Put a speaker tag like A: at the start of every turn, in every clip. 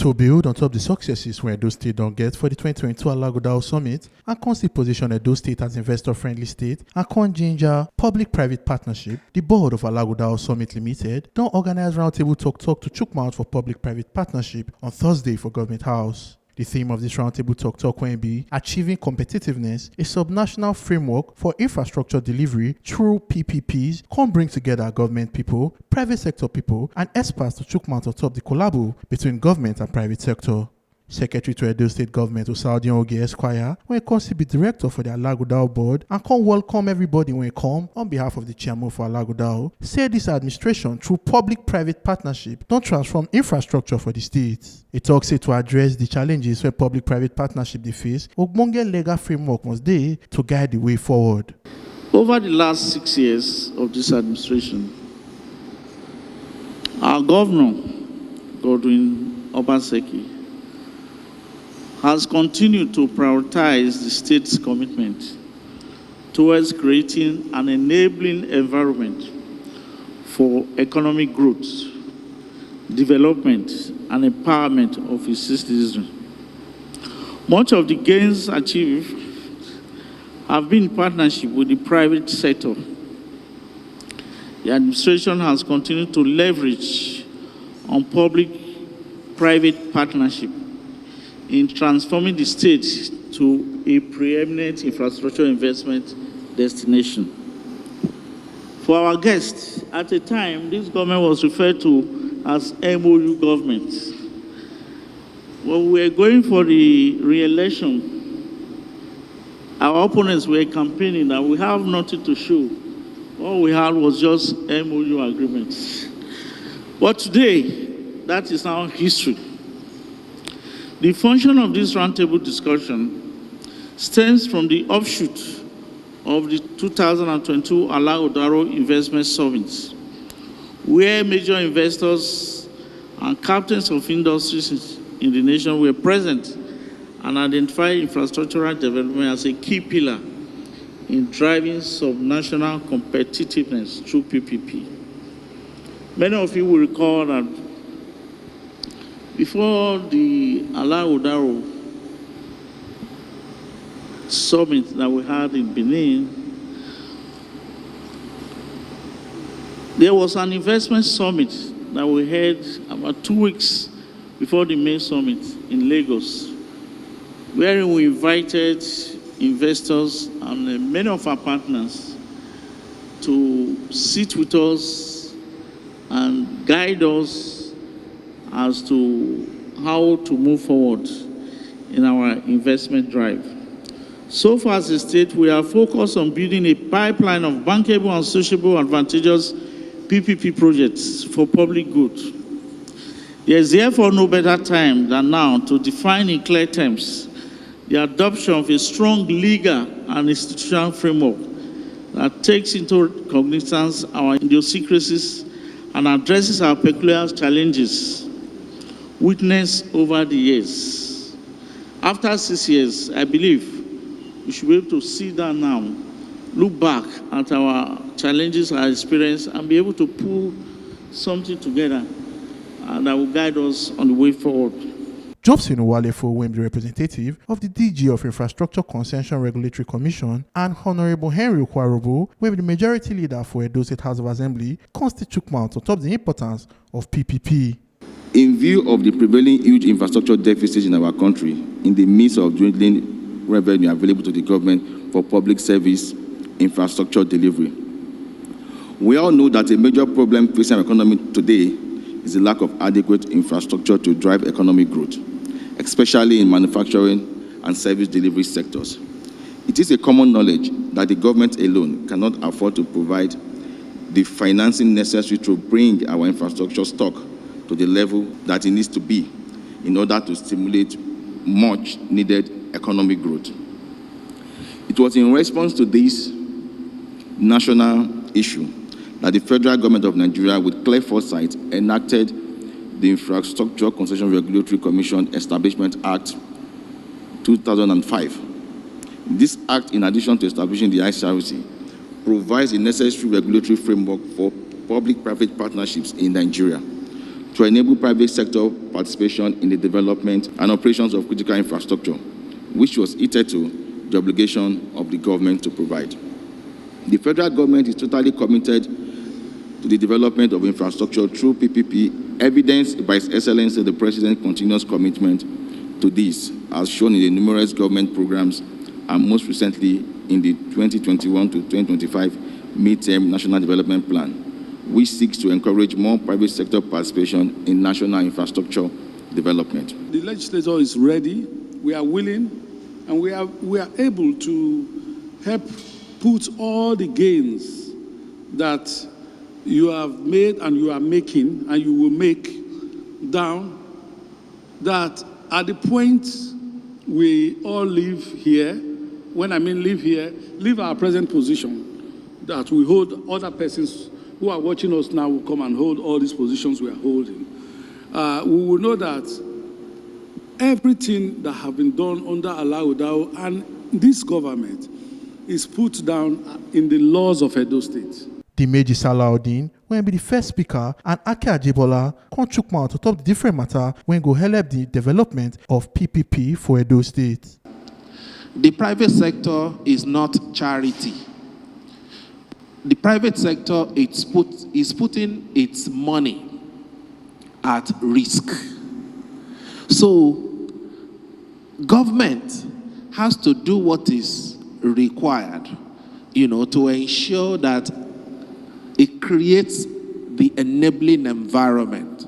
A: To build on top the successes wey Edo State don get for the 2022 ALAGHODARO Summit and constantly position Edo State as investor-friendly state and con ginger public-private partnership, the board of ALAGHODARO Summit Limited don organize roundtable talk to chook mouth for public-private partnership on Thursday for Government House. The theme of this roundtable talk will be Achieving Competitiveness, a subnational framework for infrastructure delivery through PPPs, can bring together government people, private sector people, and experts to chook mouth on top the collabo between government and private sector. Secretary to Edo State Government Ogbonge Esquire, when he comes to be director for the ALAGHODARO board and can welcome everybody when he come on behalf of the chairman for ALAGHODARO, said this administration through public-private partnership don't transform infrastructure for the state. He talks to address the challenges where public-private partnership they face, Ogbonge legal framework was there to guide the way forward.
B: Over the last 6 years of this administration, our governor, Godwin Obaseki, has continued to prioritize the state's commitment towards creating an enabling environment for economic growth, development, and empowerment of its citizens. Much of the gains achieved have been in partnership with the private sector. The administration has continued to leverage on public-private partnership in transforming the state to a preeminent infrastructure investment destination. For our guests, at a time, this government was referred to as MOU government. When we were going for the re-election, our opponents were campaigning that we have nothing to show. All we had was just MOU agreements. But today, that is now history. The function of this roundtable discussion stems from the offshoot of the 2022 ALAGHODARO Investment Summit, where major investors and captains of industries in the nation were present and identified infrastructural development as a key pillar in driving subnational competitiveness through PPP. Many of you will recall that before the ALAGHODARO summit that we had in Benin, there was an investment summit that we had about 2 weeks before the main summit in Lagos, wherein we invited investors and many of our partners to sit with us and guide us as to how to move forward in our investment drive. So far as a state, we are focused on building a pipeline of bankable and sociable advantageous PPP projects for public good. There is therefore no better time than now to define in clear terms the adoption of a strong legal and institutional framework that takes into cognizance our idiosyncrasies and addresses our peculiar challenges witnessed over the years. After 6 years, I believe we should be able to sit down now, look back at our challenges, our experience, and be able to pull something together that will guide us on the way forward.
A: Jobson Owalefo, who is the representative of the DG of Infrastructure Concession Regulatory Commission, and Honorable Henry Okwarobo, who is the majority leader for Edo State House of Assembly, constitute mount on top of the importance of PPP.
C: In view of the prevailing huge infrastructure deficit in our country, in the midst of dwindling revenue available to the government for public service infrastructure delivery, we all know that a major problem facing our economy today is the lack of adequate infrastructure to drive economic growth, especially in manufacturing and service delivery sectors. It is a common knowledge that the government alone cannot afford to provide the financing necessary to bring our infrastructure stock to the level that it needs to be in order to stimulate much needed economic growth. It was in response to this national issue that the federal government of Nigeria, with clear foresight, enacted the Infrastructure Concession Regulatory Commission Establishment Act 2005. This act, in addition to establishing the ICRC, provides the necessary regulatory framework for public-private partnerships in Nigeria to enable private sector participation in the development and operations of critical infrastructure, which was hitherto the obligation of the government to provide. The federal government is totally committed to the development of infrastructure through PPP, evidenced by His Excellency the President's continuous commitment to this, as shown in the numerous government programs and most recently in the 2021 to 2025 Midterm National Development Plan, which seeks to encourage more private sector participation in national infrastructure development.
D: The legislature is ready, we are willing, and we are able to help put all the gains that you have made and you are making and you will make down, that at the point we all live here, when I mean live here, leave our present position, that we hold other persons who are watching us now will come and hold all these positions we are holding. We will know that everything that have been done under ALAGHODARO and this government is put down in the laws of Edo State.
A: Dimeji Salaudeen, when be the first speaker, and Ake Ajibola chook mouth to top the different matter when go help the development of PPP for Edo State.
E: The private sector is not charity. The private sector is putting its money at risk. So, government has to do what is required, to ensure that it creates the enabling environment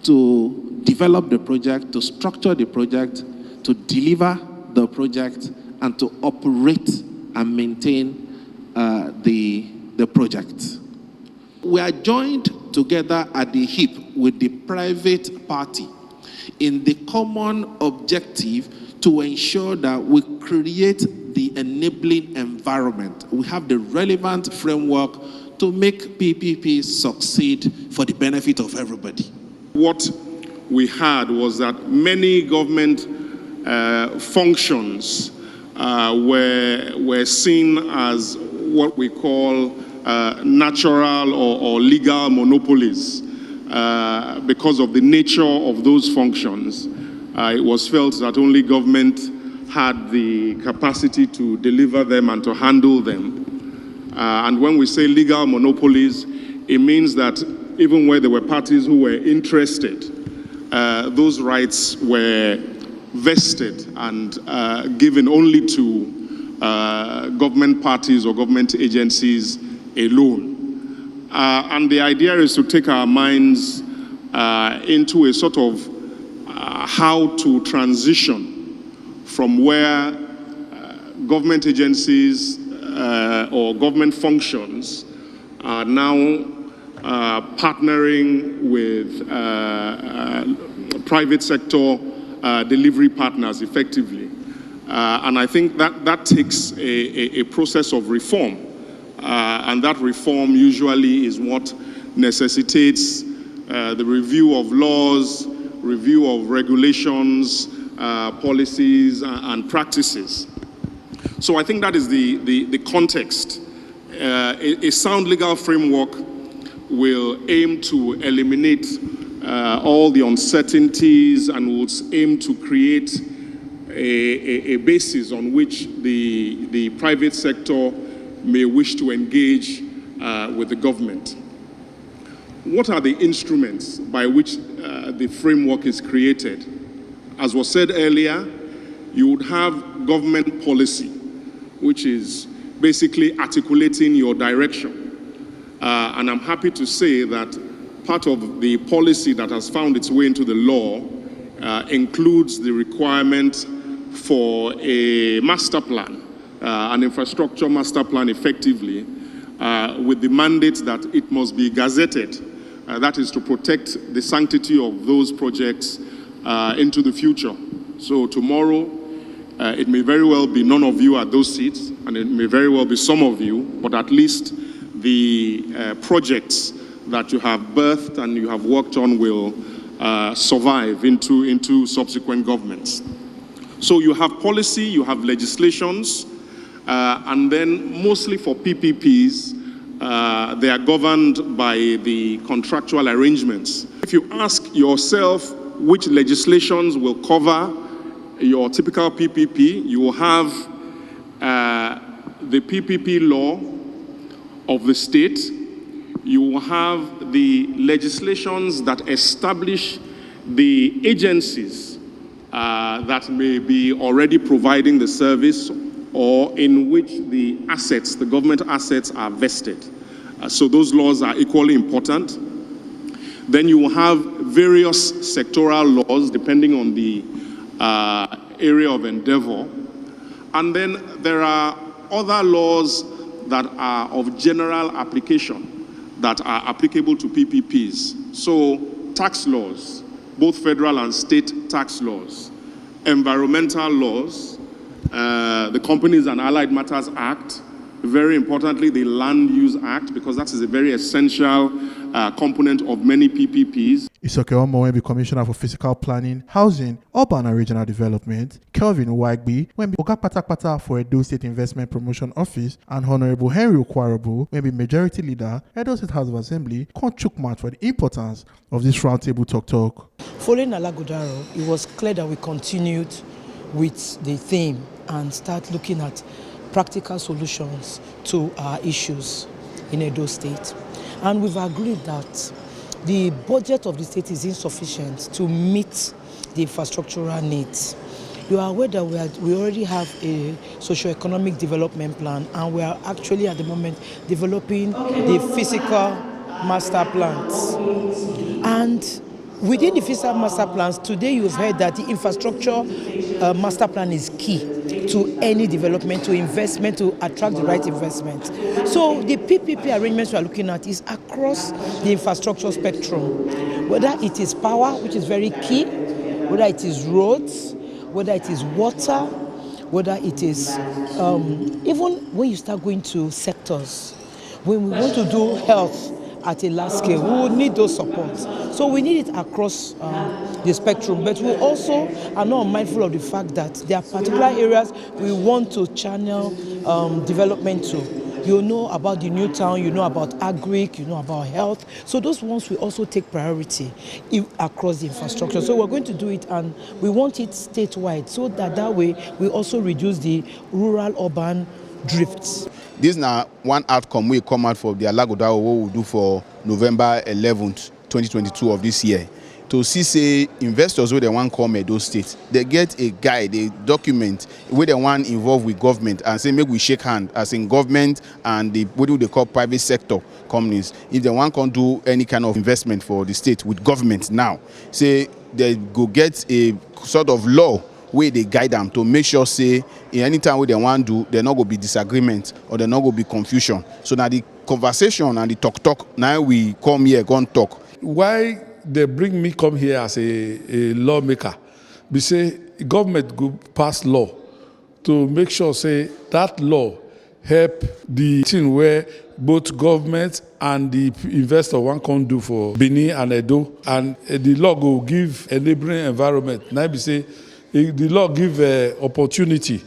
E: to develop the project, to structure the project, to deliver the project, and to operate and maintain the project. We are joined together at the hip with the private party in the common objective to ensure that we create the enabling environment. We have the relevant framework to make PPP succeed for the benefit of everybody.
F: What we had was that many government functions were seen as what we call natural or legal monopolies. Because of the nature of those functions, it was felt that only government had the capacity to deliver them and to handle them. And when we say legal monopolies, it means that even where there were parties who were interested, those rights were vested and given only to government parties or government agencies alone. And the idea is to take our minds into a sort of how to transition from where government agencies or government functions are now partnering with private sector delivery partners effectively. And I think that takes a process of reform. And that reform usually is what necessitates the review of laws, review of regulations, policies, and practices. So I think that is the context. A sound legal framework will aim to eliminate all the uncertainties and will aim to create a basis on which the private sector may wish to engage with the government. What are the instruments by which the framework is created? As was said earlier, you would have government policy, which is basically articulating your direction. And I'm happy to say that part of the policy that has found its way into the law includes the requirement for a master plan, an infrastructure master plan effectively, with the mandate that it must be gazetted. That is to protect the sanctity of those projects into the future. So tomorrow, it may very well be none of you at those seats, and it may very well be some of you, but at least the projects that you have birthed and you have worked on will survive into subsequent governments. So you have policy, you have legislations, and then mostly for PPPs, they are governed by the contractual arrangements. if you ask yourself which legislations will cover your typical PPP, you will have the PPP law of the state. You will have the legislations that establish the agencies that may be already providing the service or in which the assets, the government assets, are vested. So those laws are equally important. Then you will have various sectoral laws depending on the area of endeavor. And then there are other laws that are of general application that are applicable to PPPs. So tax laws, both federal and state tax laws, environmental laws, the Companies and Allied Matters Act, very importantly, the Land Use Act, because that is a very essential component of many PPPs.
A: Isoke Omo, Commissioner for Physical Planning, Housing, Urban and Regional Development, Kelvin Uwagbi, when Oga Patakpata for Edo State Investment Promotion Office, and Honorable Henry Okwarobu, when Majority Leader, Edo State House of Assembly, Konchuk Mat for the importance of this roundtable talk.
G: Following ALAGHODARO, it was clear that we continued with the theme and start looking at practical solutions to our issues in Edo State. And we've agreed that the budget of the state is insufficient to meet the infrastructural needs. You are aware that we already have a socio-economic development plan, and we are actually at the moment developing the physical master plans. And within the physical master plans, today you've heard that the infrastructure master plan is key to any development, to investment, to attract the right investment. So the PPP arrangements we are looking at is across the infrastructure spectrum, whether it is power, which is very key, whether it is roads, whether it is water, whether it is, even when you start going to sectors, when we want to do health at a large scale, we will need those supports. So we need it across the spectrum, but we also are not mindful of the fact that there are particular areas we want to channel development to. You know about the new town, you know about agric, you know about health. So those ones we also take priority across the infrastructure. So we're going to do it, and we want it statewide, so that way we also reduce the rural-urban drifts.
H: This is now one outcome we come out for the ALAGHODARO what we do for November 11th, 2022 of this year. To see, say, investors where they want to come Edo State, they get a guide, a document where they want involved with government and say, maybe we shake hand as in government and the what do they call private sector companies. If they want to do any kind of investment for the state with government now, say they go get a sort of law where they guide them to make sure, say, in any time where they want to do, they're not going to be disagreement or they're not going to be confusion. So now the conversation and the talk, now we come here, go and talk.
D: Why they bring me come here as a lawmaker? We say government go pass law to make sure, say, that law help the thing where both government and the investor one can do for Benin and Edo, and the law go give enabling environment. Now we say the law give opportunity,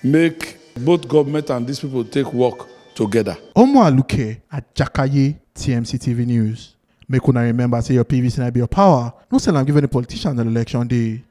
D: make both government and these people take work together.
A: Omo Aluke at Jakaye, TMC TV News. Make una remember, say your PVC na be your power. No sell and give any politician an election day.